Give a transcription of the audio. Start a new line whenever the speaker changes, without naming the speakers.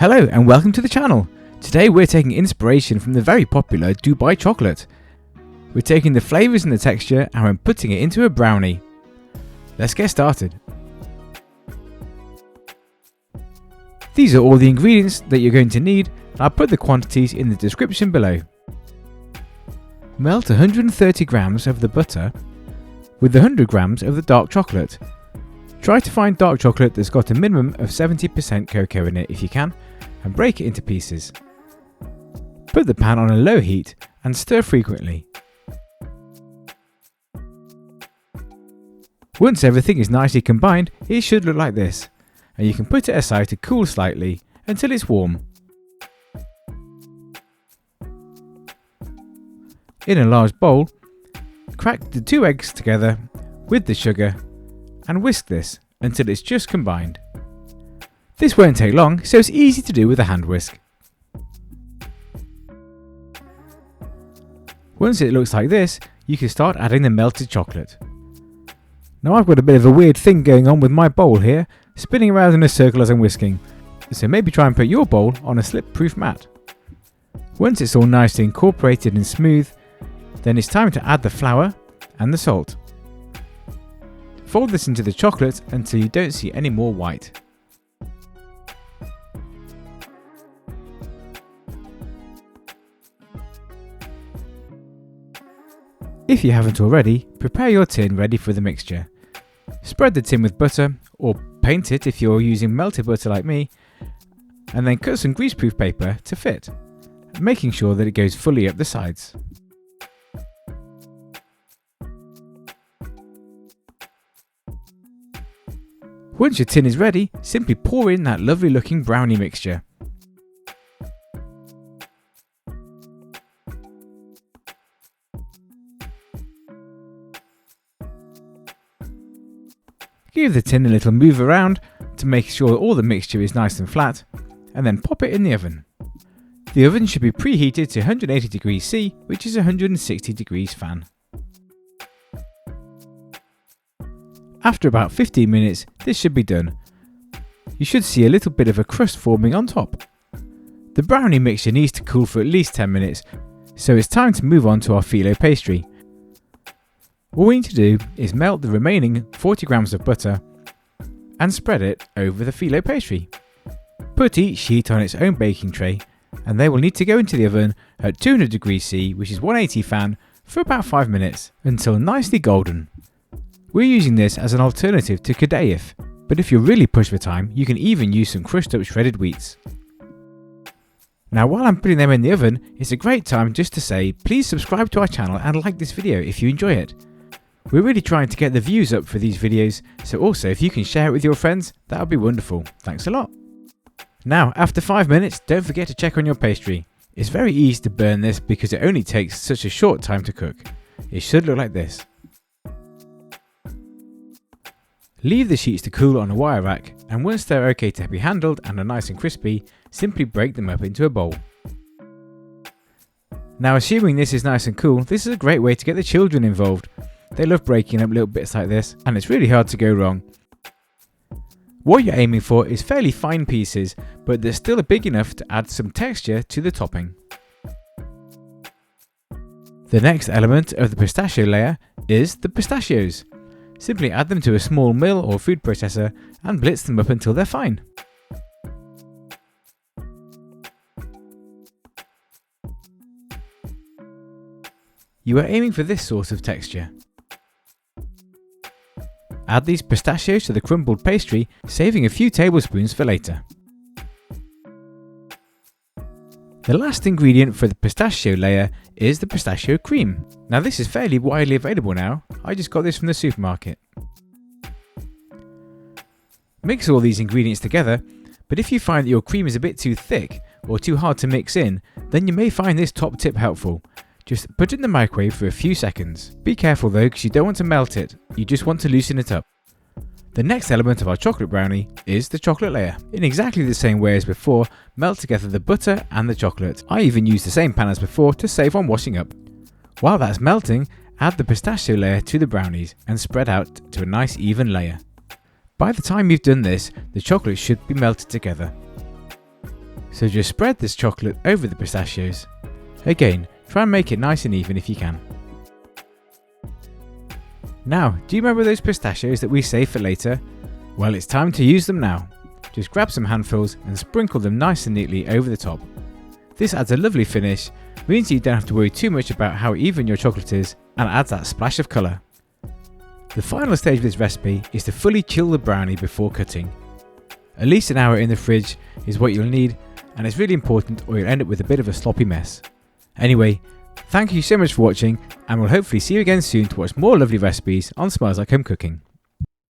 Hello and welcome to the channel. Today we're taking inspiration from the very popular Dubai chocolate. We're taking the flavours and the texture and we're putting it into a brownie. Let's get started. These are all the ingredients that you're going to need, and I'll put the quantities in the description below. Melt 130 grams of the butter with 100 grams of the dark chocolate. Try to find dark chocolate that's got a minimum of 70% cocoa in it if you can, and break it into pieces. Put the pan on a low heat and stir frequently. Once everything is nicely combined, it should look like this, and you can put it aside to cool slightly until it's warm. In a large bowl, crack the 2 eggs together with the sugar and whisk this until it's just combined. This won't take long, so it's easy to do with a hand whisk. Once it looks like this, you can start adding the melted chocolate. Now I've got a bit of a weird thing going on with my bowl here, spinning around in a circle as I'm whisking, so maybe try and put your bowl on a slip-proof mat. Once it's all nicely incorporated and smooth, then it's time to add the flour and the salt. Fold this into the chocolate until you don't see any more white. If you haven't already, prepare your tin ready for the mixture. Spread the tin with butter, or paint it if you're using melted butter like me, and then cut some greaseproof paper to fit, making sure that it goes fully up the sides. Once your tin is ready, simply pour in that lovely looking brownie mixture. Give the tin a little move around to make sure all the mixture is nice and flat, and then pop it in the oven. The oven should be preheated to 180 degrees C, which is 160 degrees fan. After about 15 minutes, this should be done. You should see a little bit of a crust forming on top. The brownie mixture needs to cool for at least 10 minutes, so it's time to move on to our Filo pastry. All we need to do is melt the remaining 40 grams of butter and spread it over the Filo pastry. Put each sheet on its own baking tray, and they will need to go into the oven at 200 degrees C, which is 180 fan, for about 5 minutes until nicely golden. We're using this as an alternative to kadayif, but if you're really pushed for time, you can even use some crushed up shredded wheats. Now while I'm putting them in the oven, it's a great time just to say please subscribe to our channel and like this video if you enjoy it. We're really trying to get the views up for these videos, so also if you can share it with your friends, that would be wonderful. Thanks a lot. Now after 5 minutes, don't forget to check on your pastry. It's very easy to burn this because it only takes such a short time to cook. It should look like this. Leave the sheets to cool on a wire rack, and once they're okay to be handled and are nice and crispy, simply break them up into a bowl. Now assuming this is nice and cool, this is a great way to get the children involved. They love breaking up little bits like this, and it's really hard to go wrong. What you're aiming for is fairly fine pieces, but they're still big enough to add some texture to the topping. The next element of the pistachio layer is the pistachios. Simply add them to a small mill or food processor and blitz them up until they're fine. You are aiming for this sort of texture. Add these pistachios to the crumbled pastry, saving a few tablespoons for later. The last ingredient for the pistachio layer is the pistachio cream. Now this is fairly widely available now, I just got this from the supermarket. Mix all these ingredients together, but if you find that your cream is a bit too thick or too hard to mix in, then you may find this top tip helpful. Just put it in the microwave for a few seconds. Be careful though, because you don't want to melt it, you just want to loosen it up. The next element of our chocolate brownie is the chocolate layer. In exactly the same way as before, melt together the butter and the chocolate. I even used the same pan as before to save on washing up. While that's melting, add the pistachio layer to the brownies and spread out to a nice even layer. By the time you've done this, the chocolate should be melted together. So just spread this chocolate over the pistachios. Again, try and make it nice and even if you can. Now, do you remember those pistachios that we saved for later? Well, it's time to use them now. Just grab some handfuls and sprinkle them nice and neatly over the top. This adds a lovely finish, means you don't have to worry too much about how even your chocolate is, and adds that splash of colour. The final stage of this recipe is to fully chill the brownie before cutting. At least an hour in the fridge is what you'll need, and it's really important or you'll end up with a bit of a sloppy mess. Anyway, thank you so much for watching, and we'll hopefully see you again soon to watch more lovely recipes on Smiles Like Home Cooking.